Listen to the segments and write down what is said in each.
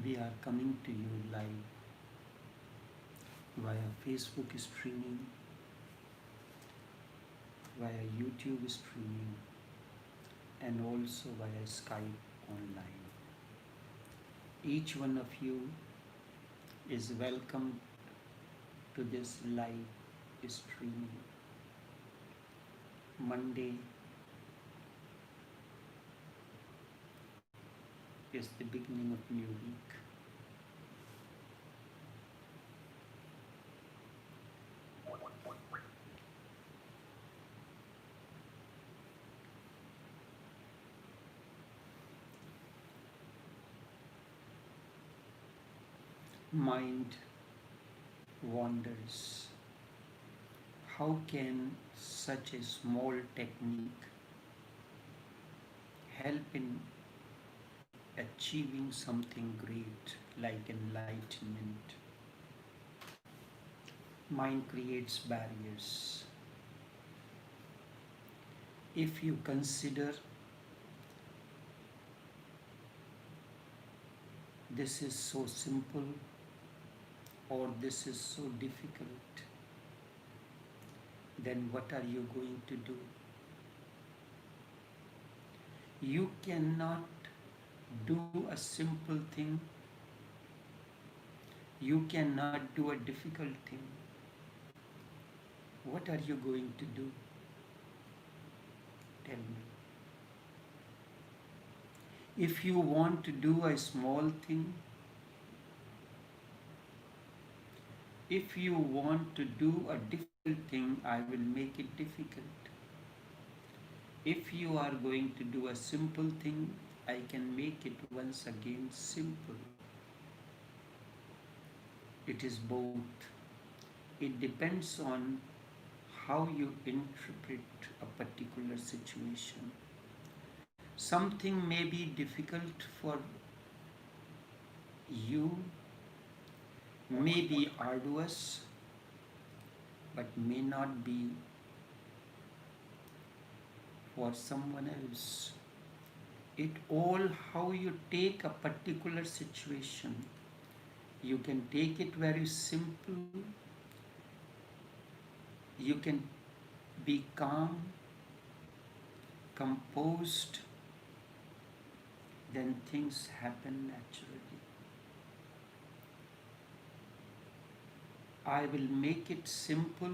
We are coming to you live via Facebook streaming, via YouTube streaming, and also via Skype online. Each one of you is welcome to this live streaming. Monday is the beginning of new week. Mind wanders. How can such a small technique help in achieving something great like enlightenment? Mind creates barriers. If you consider this is so simple or this is so difficult, then what are you going to do? You cannot do a simple thing. You cannot do a difficult thing. What are you going to do? Tell me. If you want to do a small thing, if you want to do a difficult thing, I will make it difficult. If you are going to do a simple thing, I can make it once again simple. It is both. It depends on how you interpret a particular situation. Something may be difficult for you, may be arduous, but may not be for someone else. It all how you take a particular situation. You can take it very simple. You can be calm, composed, then things happen naturally. I will make it simple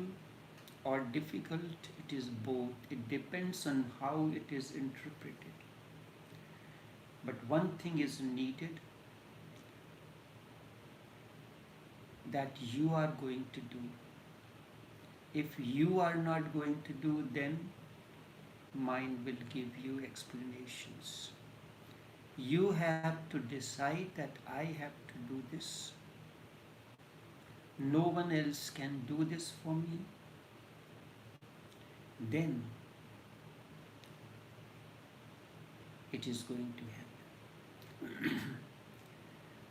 or difficult. It is both. It depends on how it is interpreted. But one thing is needed that you are going to do. If you are not going to do, then mind will give you explanations. You have to decide that I have to do this. No one else can do this for me. Then it is going to happen.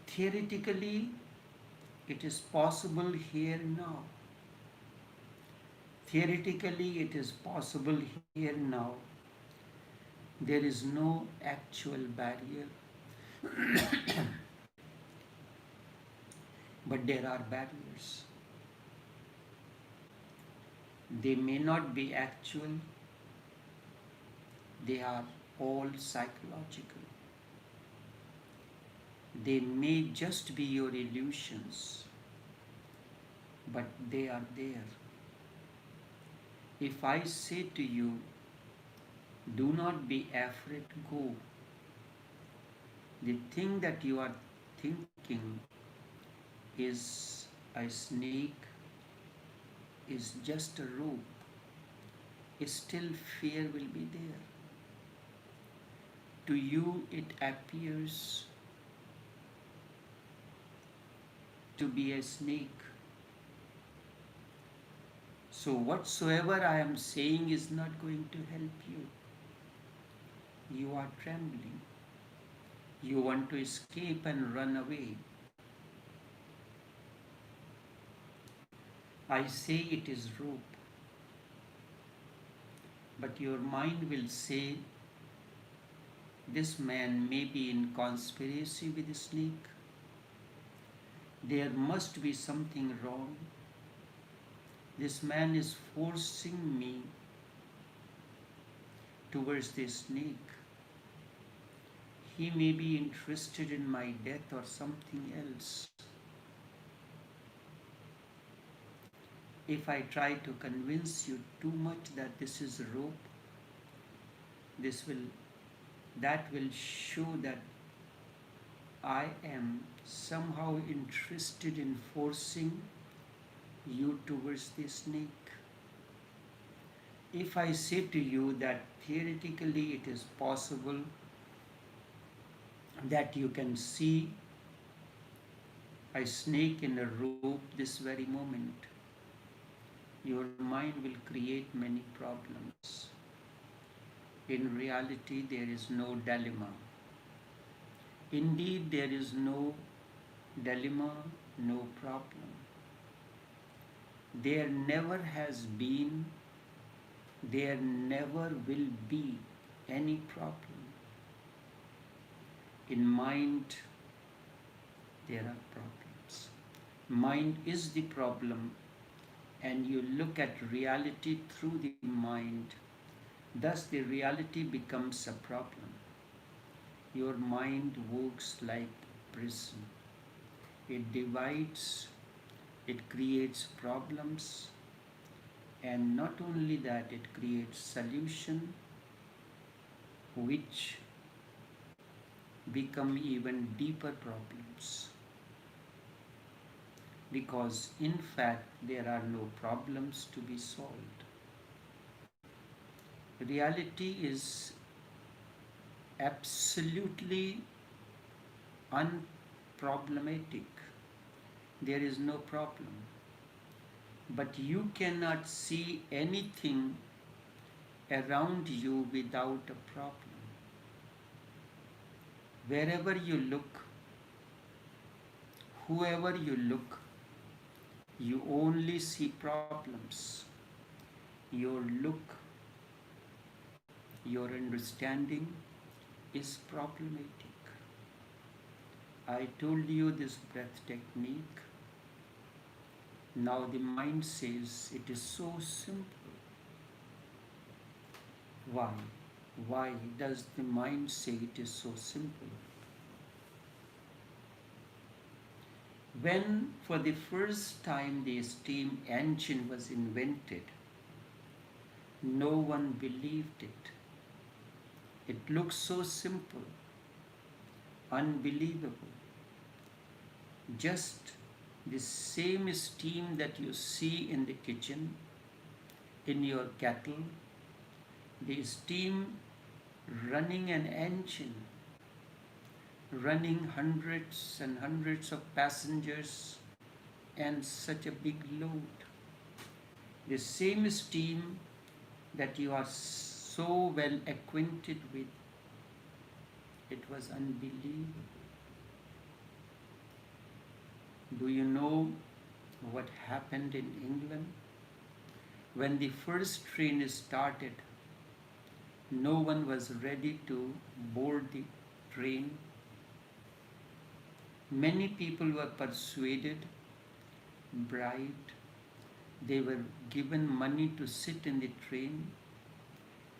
Theoretically, it is possible here now. Theoretically, it is possible here now. There is no actual barrier, but there are barriers. They may not be actual, they are all psychological. They may just be your illusions, but they are there. If I say to you, do not be afraid, go, the thing that you are thinking is a snake, is just a rope, still fear will be there. To you it appears to be a snake. So whatsoever I am saying is not going to help you. You are trembling. You want to escape and run away. I say it is rope. But your mind will say, this man may be in conspiracy with the snake. There must be something wrong. This man is forcing me towards this snake. He may be interested in my death or something else. If I try to convince you too much that this is rope, this will that will show that I am somehow interested in forcing you towards the snake. If I say to you that theoretically it is possible that you can see a snake in a rope this very moment, your mind will create many problems. In reality, there is no dilemma. Indeed, there is no dilemma, no problem. There never has been, there never will be any problem. In mind, there are problems. Mind is the problem, and you look at reality through the mind. Thus, the reality becomes a problem. Your mind works like prison. It divides, it creates problems, and not only that, it creates solution which become even deeper problems. Because in fact, there are no problems to be solved. Reality is absolutely unproblematic. There is no problem. But you cannot see anything around you without a problem. Wherever you look, whoever you look, you only see problems. Your look, your understanding is problematic. I told you this breath technique. Now the mind says it is so simple. Why? Why does the mind say it is so simple? When for the first time the steam engine was invented, no one believed it. It looks so simple, unbelievable. Just the same steam that you see in the kitchen, in your kettle, the steam running an engine, running hundreds and hundreds of passengers and such a big load. The same steam that you are so well acquainted with, it was unbelievable. Do you know what happened in England? When the first train started, no one was ready to board the train. Many people were persuaded, bribed, they were given money to sit in the train,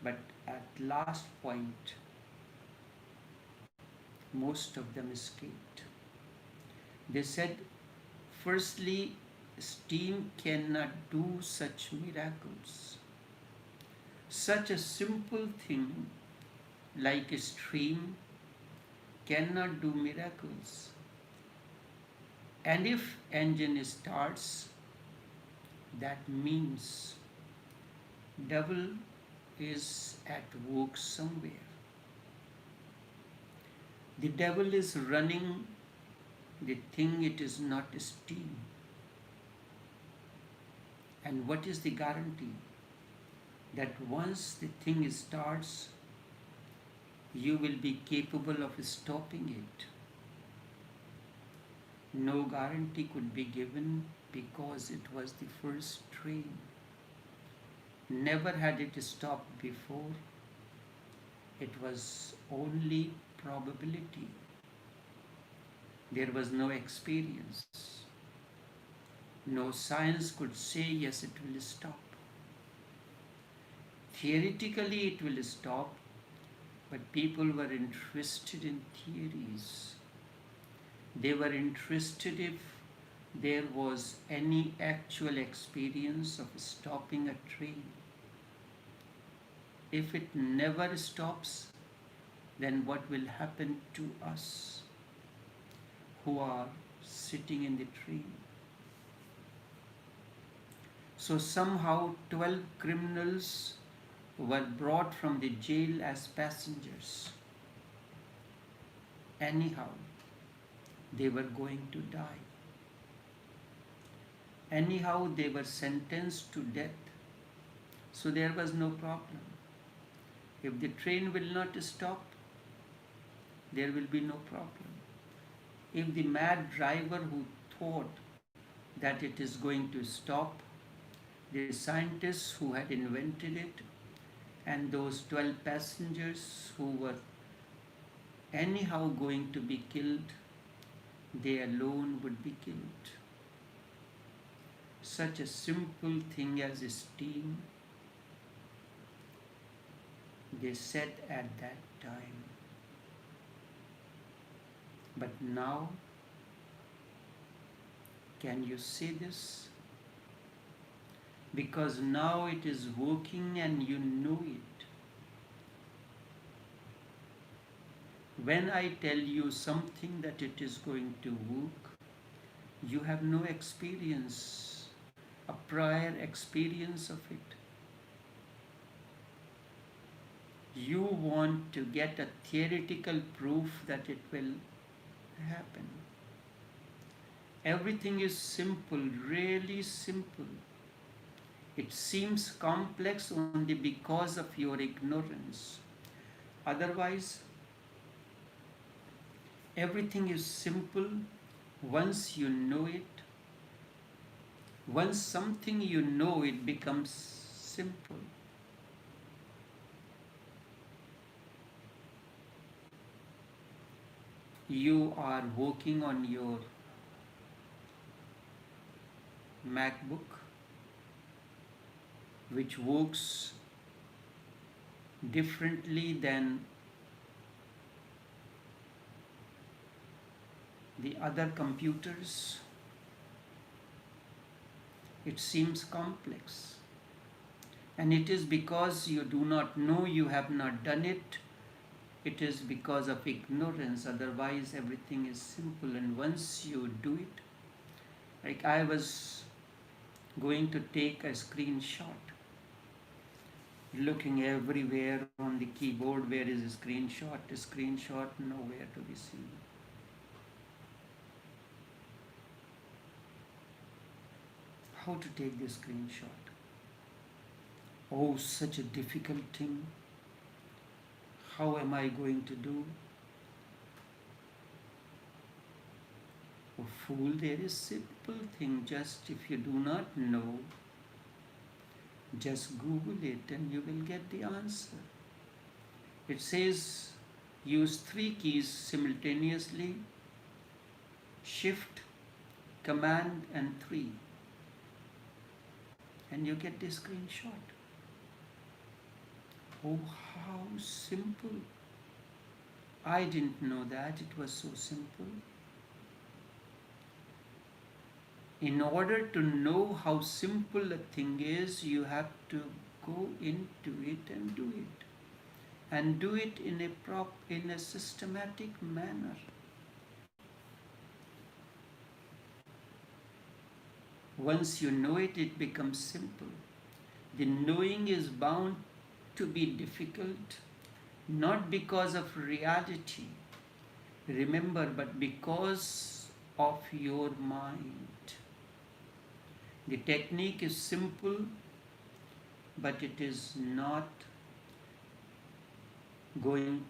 but at last point, most of them escaped. They said, firstly, steam cannot do such miracles. Such a simple thing like a stream cannot do miracles. And if engine starts, that means devil is at work somewhere. The devil is running the thing, it is not steam. And what is the guarantee? That once the thing starts, you will be capable of stopping it. No guarantee could be given because it was the first train. Never had it stopped before. It was only probability. There was no experience. No science could say, yes, it will stop. Theoretically, it will stop, but people were interested in theories. They were interested if there was any actual experience of stopping a train. If it never stops, then what will happen to us who are sitting in the train? So somehow 12 criminals were brought from the jail as passengers. Anyhow, they were going to die. Anyhow, they were sentenced to death. So there was no problem. If the train will not stop, there will be no problem. If the mad driver who thought that it is going to stop, the scientists who had invented it, and those 12 passengers who were anyhow going to be killed, they alone would be killed. Such a simple thing as steam, they said at that time. But now, can you say this? Because now it is working and you know it. When I tell you something that it is going to work, you have no experience, a prior experience of it. You want to get a theoretical proof that it will happen. Everything is simple, really simple. It seems complex only because of your ignorance. Otherwise, everything is simple once you know it. Once something you know, it becomes simple. You are working on your MacBook, which works differently than the other computers. It seems complex. And it is because you do not know, you have not done it. It is because of ignorance. Otherwise, everything is simple. And once you do it, like I was going to take a screenshot, looking everywhere on the keyboard, where is a screenshot, nowhere to be seen. How to take this screenshot? Oh, such a difficult thing. How am I going to do? Oh, fool, there is simple thing. Just if you do not know, just Google it and you will get the answer. It says use 3 keys simultaneously: Shift, Command and 3. And you get the screenshot. Oh, how simple. I didn't know that it was so simple. In order to know how simple a thing is, you have to go into it and do it. And do it in a systematic manner. Once you know it, it becomes simple. The knowing is bound to be difficult, not because of reality, remember, but because of your mind. The technique is simple, but it is not going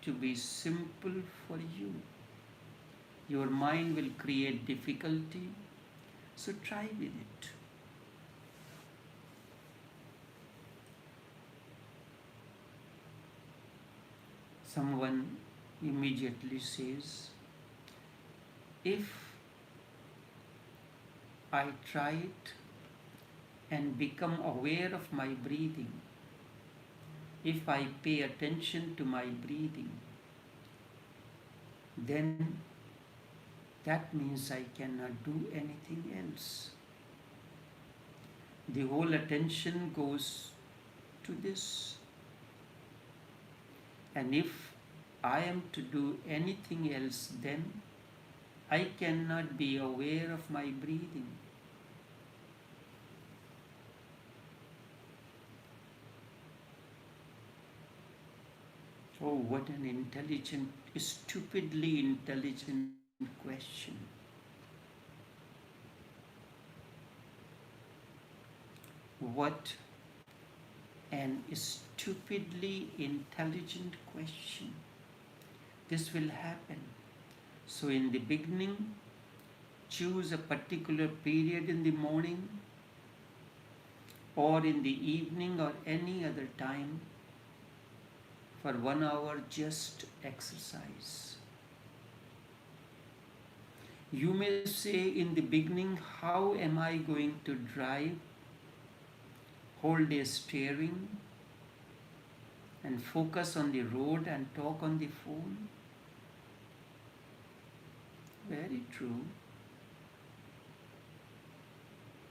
to be simple for you. Your mind will create difficulty, so try with it. Someone immediately says, if I try it and become aware of my breathing. If I pay attention to my breathing, then that means I cannot do anything else. The whole attention goes to this. And if I am to do anything else, then I cannot be aware of my breathing. Oh, what an intelligent, stupidly intelligent question. What an stupidly intelligent question. This will happen. So, in the beginning, choose a particular period in the morning or in the evening or any other time for 1 hour, just exercise. You may say in the beginning, how am I going to drive, hold a steering, and focus on the road and talk on the phone? Very true.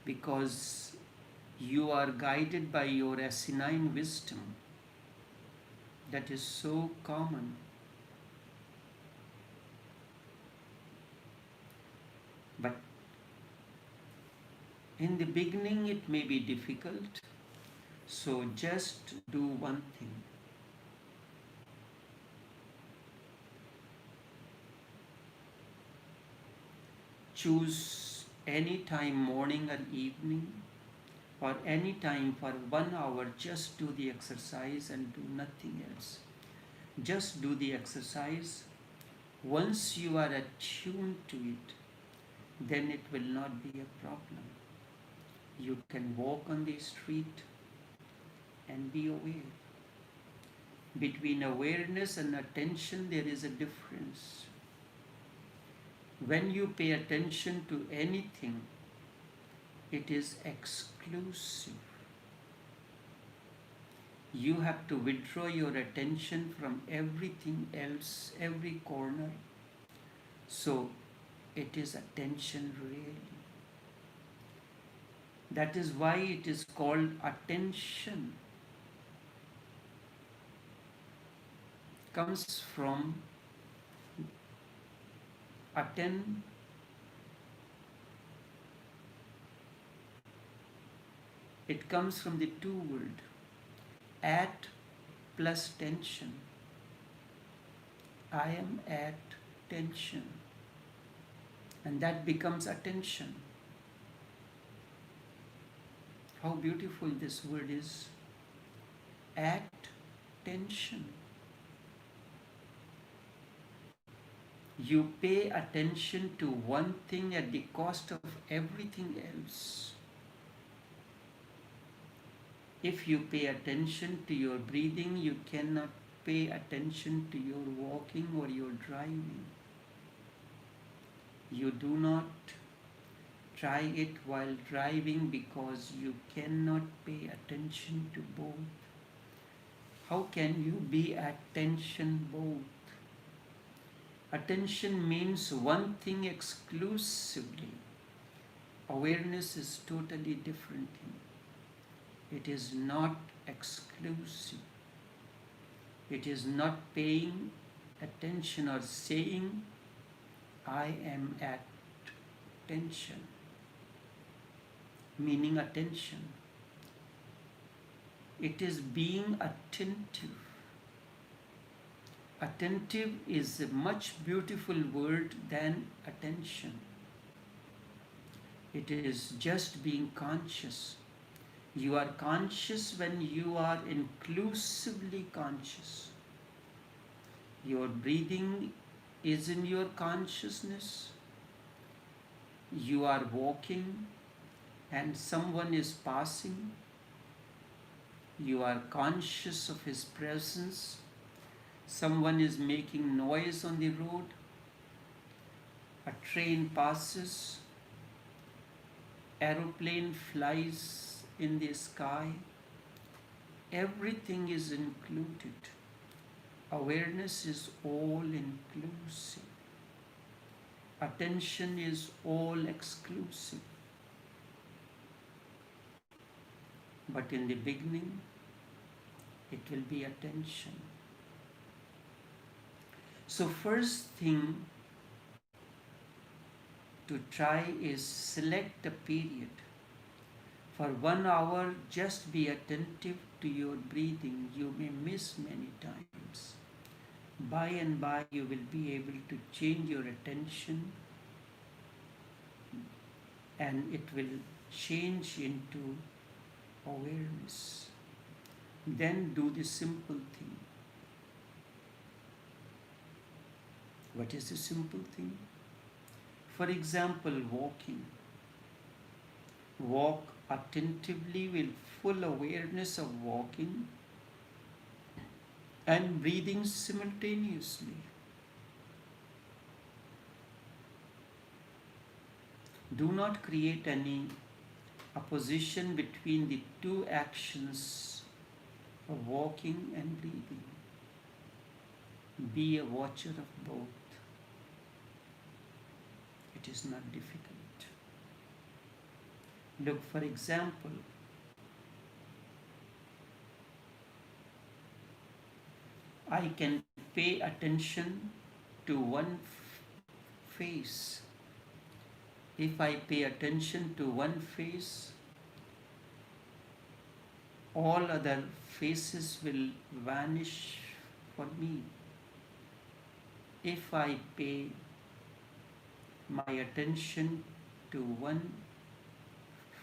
Because you are guided by your asinine wisdom that is so common. But in the beginning it may be difficult, so just do one thing. Choose any time, morning or evening, or any time for 1 hour, just do the exercise and do nothing else. Just do the exercise. Once you are attuned to it, then it will not be a problem. You can walk on the street and be aware. Between awareness and attention, there is a difference. When you pay attention to anything, it is exclusive. You have to withdraw your attention from everything else, every corner. So it is attention really. That is why it is called attention. Comes from attain. It comes from the two words at plus tension. I am at tension. And that becomes attention. How beautiful this word is. At tension. You pay attention to one thing at the cost of everything else. If you pay attention to your breathing, you cannot pay attention to your walking or your driving. You do not try it while driving because you cannot pay attention to both. How can you be at tension both? Attention means one thing exclusively. Awareness is totally different thing. It is not exclusive. It is not paying attention or saying, I am at tension, meaning attention. It is being attentive. Attentive is a much beautiful word than attention. It is just being conscious. You are conscious when you are inclusively conscious. Your breathing is in your consciousness. You are walking and someone is passing. You are conscious of his presence. Someone is making noise on the road. A train passes. aeroplane flies in the sky, everything is included. Awareness is all inclusive. Attention is all exclusive. But in the beginning, it will be attention. So first thing to try is select a period. For 1 hour, just be attentive to your breathing. You may miss many times. By and by, you will be able to change your attention and it will change into awareness. Then do the simple thing. What is the simple thing? For example, walking. Walk attentively with full awareness of walking and breathing simultaneously. Do not create any opposition between the two actions of walking and breathing. Be a watcher of both. It is not difficult. Look, for example, I can pay attention to one face. If I pay attention to one face, all other faces will vanish for me. If I pay my attention to one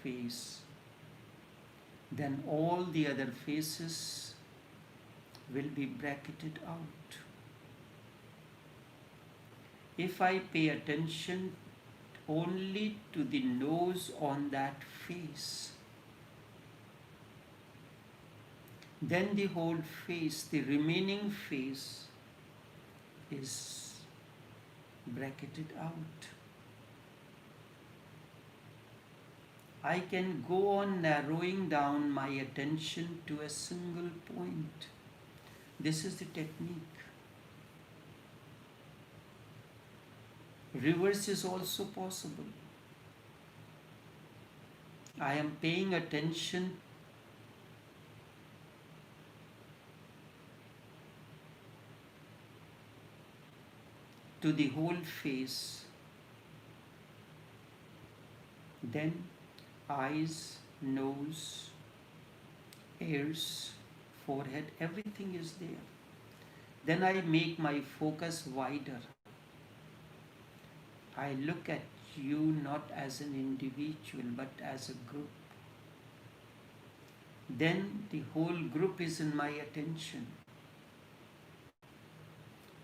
face, then all the other faces will be bracketed out. If I pay attention only to the nose on that face, then the whole face, the remaining face, is bracketed out. I can go on narrowing down my attention to a single point. This is the technique. Reverse is also possible. I am paying attention to the whole face, then eyes, nose, ears, forehead, everything is there. Then I make my focus wider. I look at you not as an individual but as a group. Then the whole group is in my attention.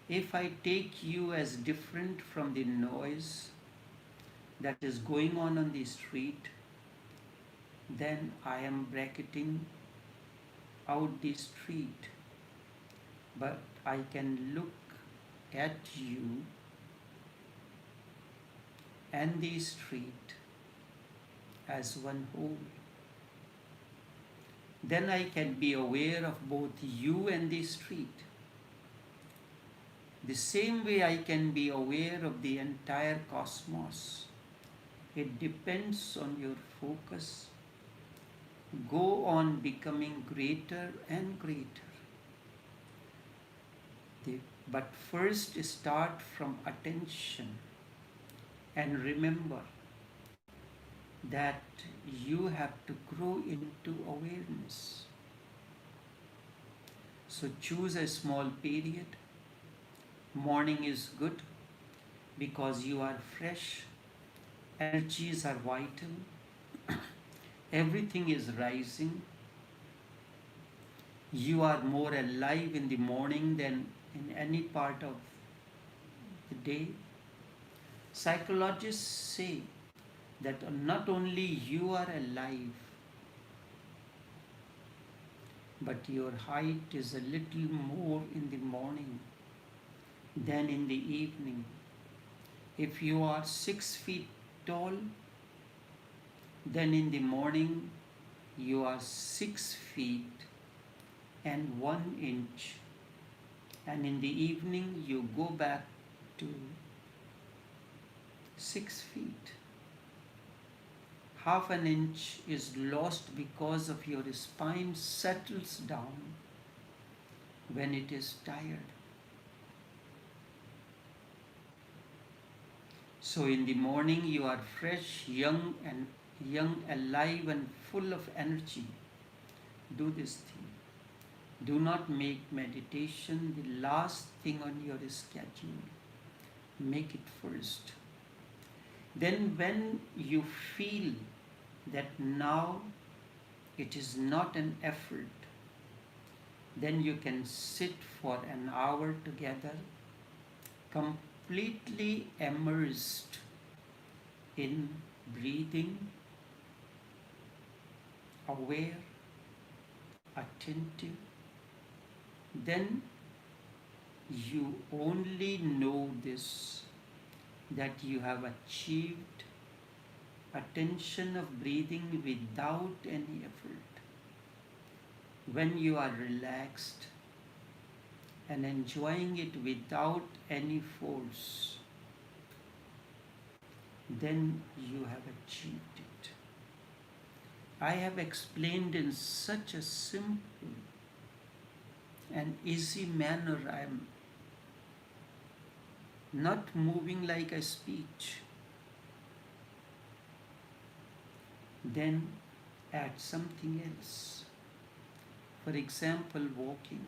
If I take you as different from the noise that is going on the street, then I am bracketing out the street. But I can look at you and the street as one whole. Then I can be aware of both you and the street. The same way I can be aware of the entire cosmos. It depends on your focus. Go on becoming greater and greater. But first start from attention and remember that you have to grow into awareness. So choose a small period. Morning is good because you are fresh, energies are vital, everything is rising. You are more alive in the morning than in any part of the day. Psychologists say that not only you are alive, but your height is a little more in the morning than in the evening. If you are 6 feet tall, Then in the morning you are 6 feet and 1 inch, and in the evening you go back to 6 feet. Half an inch is lost because of your spine settles down when it is tired. So in the morning you are fresh, young, alive and full of energy. Do this thing. Do not make meditation the last thing on your schedule. Make it first. Then when you feel that now it is not an effort, then you can sit for an hour together, completely immersed in breathing, aware, attentive. Then you only know this, that you have achieved attention of breathing without any effort. When you are relaxed and enjoying it without any force, then you have achieved it. I have explained in such a simple and easy manner. I am not moving like a speech. Then add something else. For example, walking.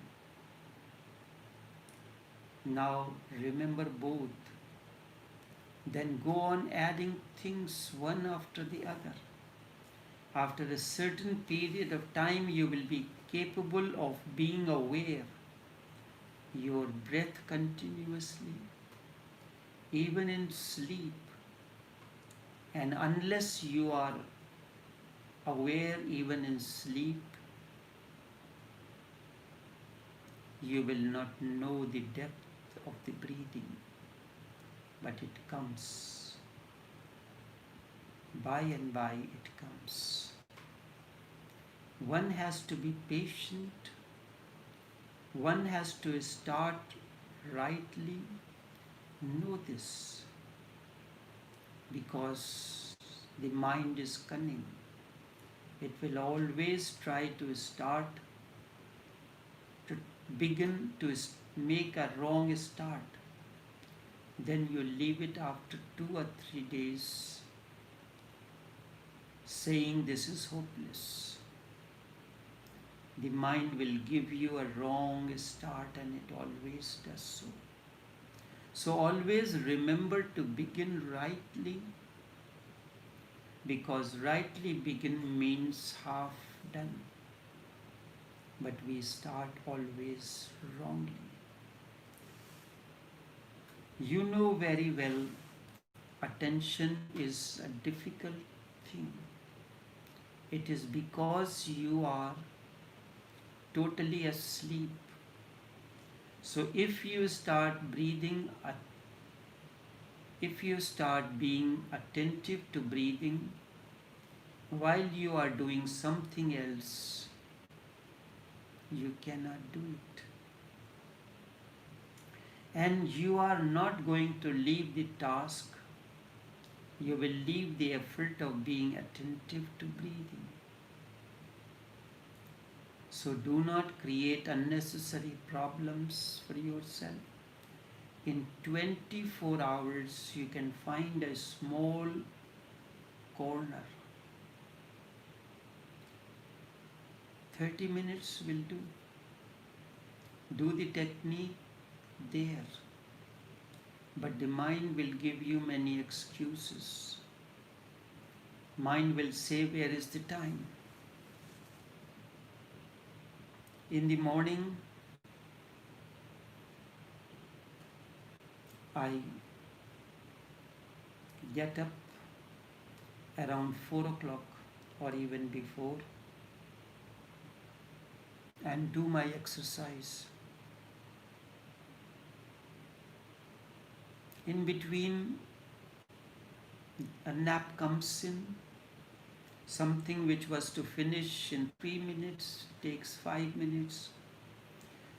Now remember both. Then go on adding things one after the other. After a certain period of time, you will be capable of being aware your breath continuously, even in sleep. And unless you are aware even in sleep, you will not know the depth of the breathing, but it comes. By and by it comes. One has to be patient. One has to start rightly. Know this, because the mind is cunning. It will always try to begin to make a wrong start. Then you leave it after 2 or 3 days saying this is hopeless. The mind will give you a wrong start, and it always does so. So always remember to begin rightly, because rightly begin means half done. But we start always wrongly. You know very well, attention is a difficult thing. It is because you are totally asleep. So if you start breathing, if you start being attentive to breathing while you are doing something else, you cannot do it. And you are not going to leave the task. You will leave the effort of being attentive to breathing. So do not create unnecessary problems for yourself. In 24 hours, you can find a small corner. 30 minutes will do. Do the technique there. But the mind will give you many excuses. Mind will say, where is the time? In the morning, I get up around 4 o'clock or even before and do my exercise. In between, a nap comes in, Something which was to finish in 3 minutes takes 5 minutes.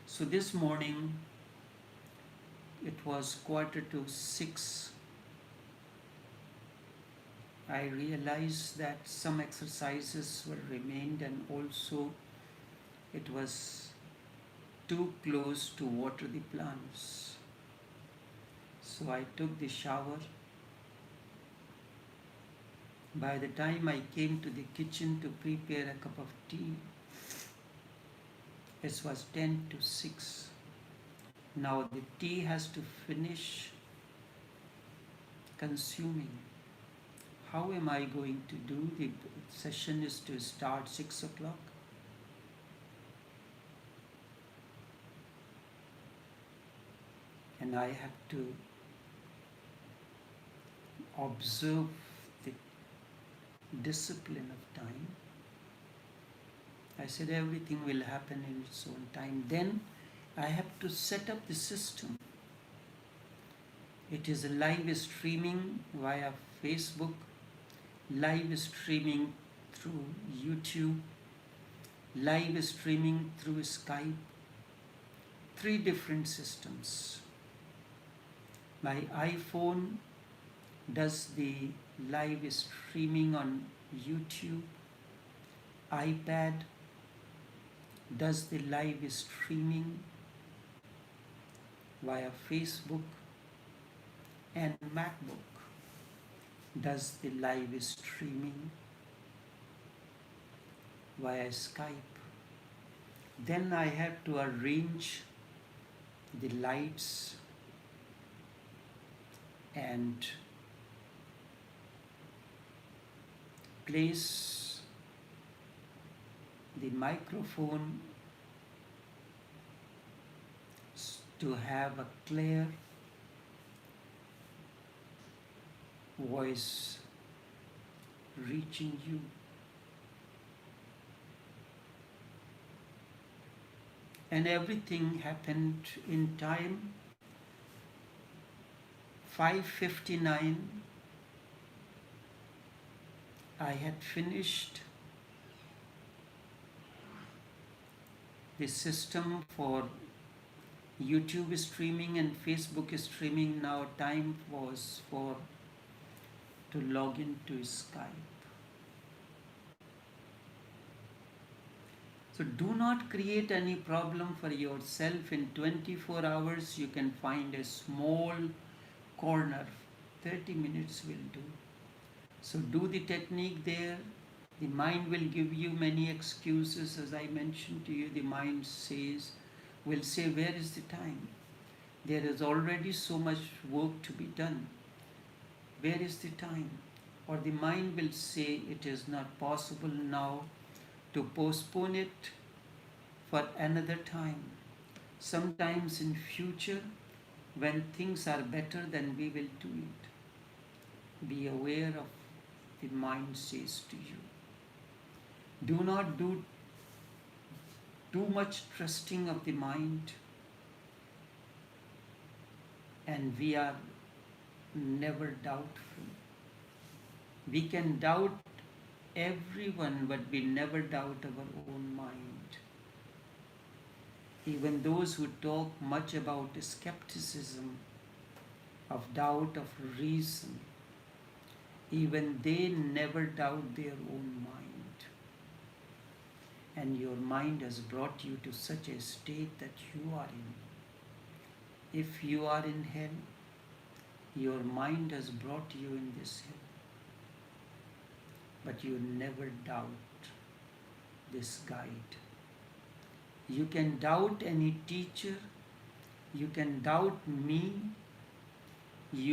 So this morning it was 5:45. I realized that some exercises were remained, and also it was too close to water the plants. So I took the shower. By the time I came to the kitchen to prepare a cup of tea, it was 5:50. Now the tea has to finish consuming. How am I going to do? The session is to start 6 o'clock. And I have to observe the discipline of time. I said everything will happen in its own time. Then I have to set up the system. It is a live streaming via Facebook, live streaming through YouTube, live streaming through Skype, 3 different systems. My iPhone does the live streaming on YouTube, iPad does the live streaming via Facebook, and MacBook does the live streaming via Skype. Then I have to arrange the lights and place the microphone to have a clear voice reaching you. And everything happened in time. 5:59 I had finished the system for YouTube streaming and Facebook streaming. Now time was to log into Skype. So do not create any problem for yourself. In 24 hours you can find a small corner. 30 minutes will do. So do the technique there. The mind will give you many excuses. As I mentioned to you, the mind will say, where is the time? There is already so much work to be done. Where is the time? Or the mind will say, it is not possible now, to postpone it for another time. Sometimes in future, when things are better, then we will do it. Be aware of the mind says to you. Do not do too much trusting of the mind, and we are never doubtful. We can doubt everyone, but we never doubt our own mind. Even those who talk much about skepticism, of doubt of reason, even they never doubt their own mind. And your mind has brought you to such a state that you are in. If you are in hell, your mind has brought you in this hell. But you never doubt this guide. You can doubt any teacher, you can doubt me,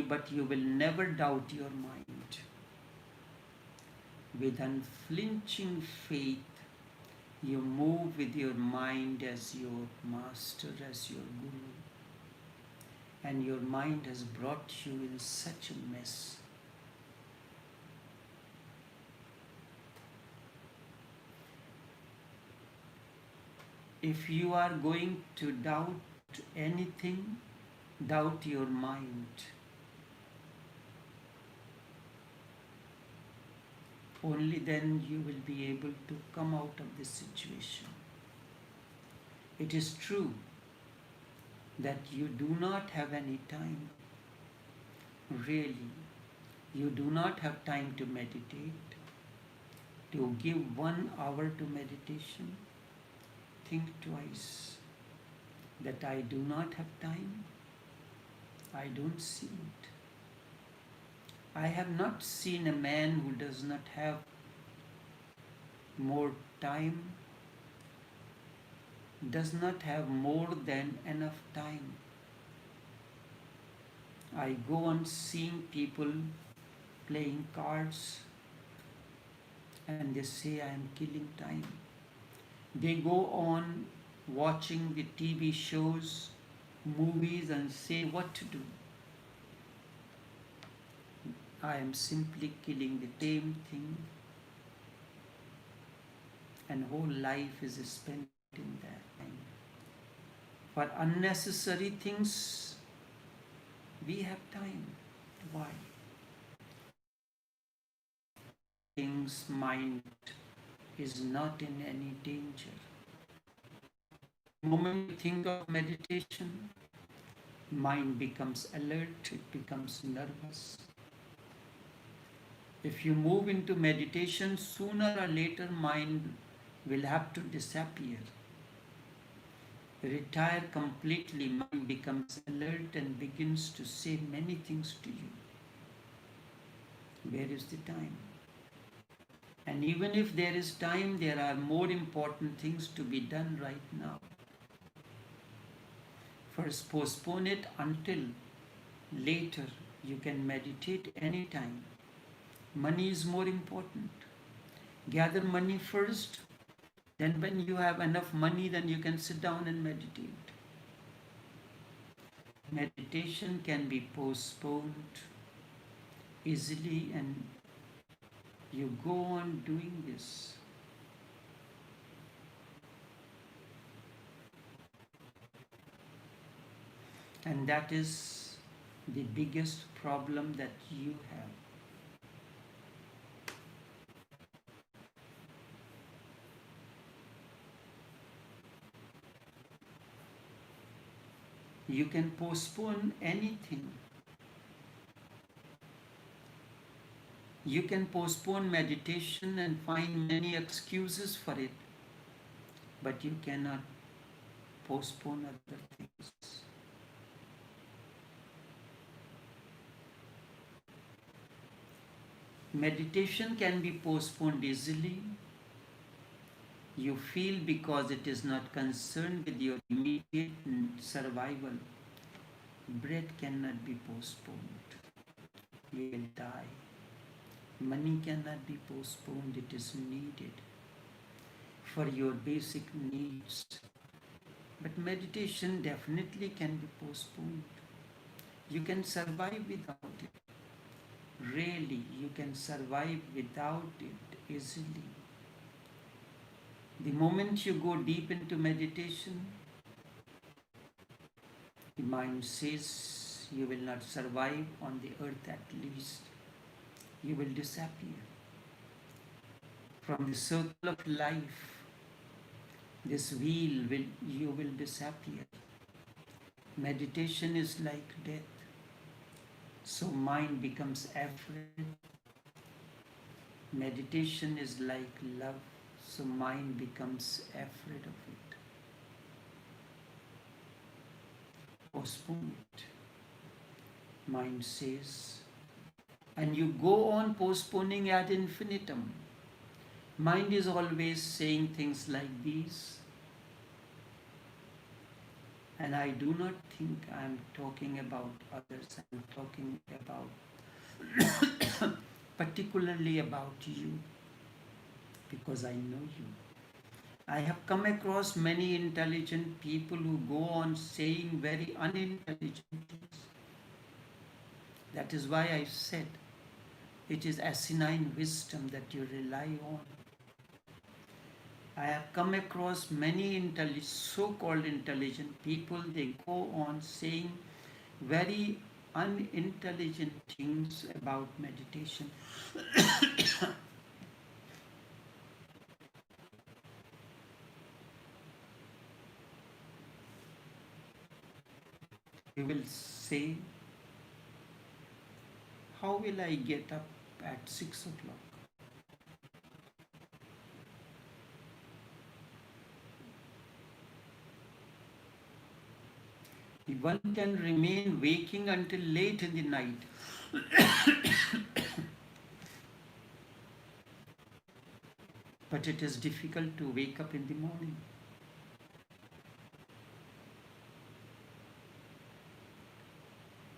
but you will never doubt your mind. With unflinching faith, you move with your mind as your master, as your guru. And your mind has brought you in such a mess. If you are going to doubt anything, doubt your mind. Only then you will be able to come out of this situation. It is true that you do not have any time. Really, you do not have time to meditate. To give 1 hour to meditation, think twice that I do not have time. I don't see it. I have not seen a man who does not have more time, does not have more than enough time. I go on seeing people playing cards and they say I am killing time. They go on watching the TV shows, movies and say what to do. I am simply killing the same thing, and whole life is spent in that time. For unnecessary things, we have time. Why? Things mind is not in any danger. The moment you think of meditation, mind becomes alert, it becomes nervous. If you move into meditation, sooner or later mind will have to disappear. Retire completely, mind becomes alert and begins to say many things to you. Where is the time? And even if there is time, there are more important things to be done right now. First, postpone it until later. You can meditate anytime. Money is more important. Gather money first, then when you have enough money, then you can sit down and meditate. Meditation can be postponed easily, and you go on doing this. And that is the biggest problem that you have. You can postpone anything. You can postpone meditation and find many excuses for it, but you cannot postpone other things. Meditation can be postponed easily. You feel because it is not concerned with your immediate survival. Breath cannot be postponed. You will die. Money cannot be postponed. It is needed for your basic needs. But meditation definitely can be postponed. You can survive without it. Really, you can survive without it easily. The moment you go deep into meditation, the mind says you will not survive on the earth at least. You will disappear from the circle of life. This wheel you will disappear. Meditation is like death. So mind becomes afraid. Meditation is like love. So mind becomes afraid of it. Postpone it. Mind says, and you go on postponing ad infinitum. Mind is always saying things like these. And I do not think I am talking about others. I am talking about particularly about you, because I know you. I have come across many intelligent people who go on saying very unintelligent things. That is why I said it is asinine wisdom that you rely on. I have come across many so-called intelligent people. They go on saying very unintelligent things about meditation. You will say, how will I get up at 6 o'clock? One can remain waking until late in the night. But it is difficult to wake up in the morning.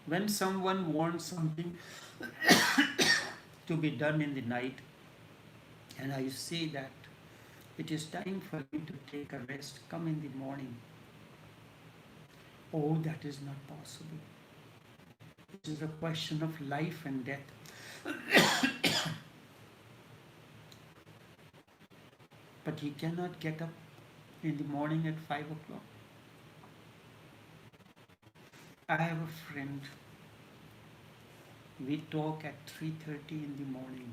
When someone wants something to be done in the night, and I say that it is time for you to take a rest, come in the morning. Oh, that is not possible. It is a question of life and death. But he cannot get up in the morning at 5 o'clock. I have a friend. We talk at 3:30 in the morning.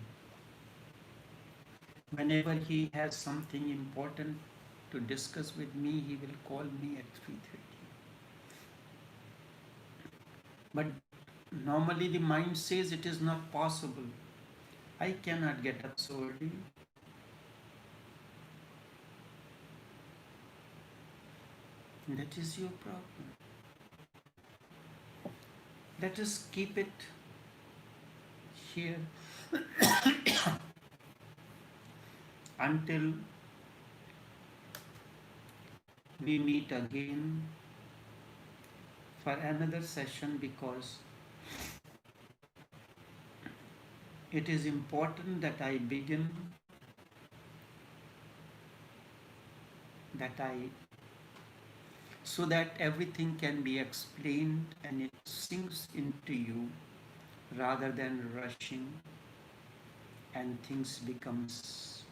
Whenever he has something important to discuss with me, he will call me at 3:30. But normally the mind says it is not possible. I cannot get up so early. That is your problem. Let us keep it here until we meet again for another session, because it is important that I begin, so that everything can be explained and it sinks into you rather than rushing and things becomes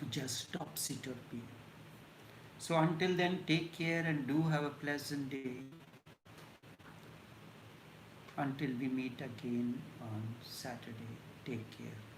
just topsy-turvy. So until then, take care and do have a pleasant day until we meet again on Saturday. Take care.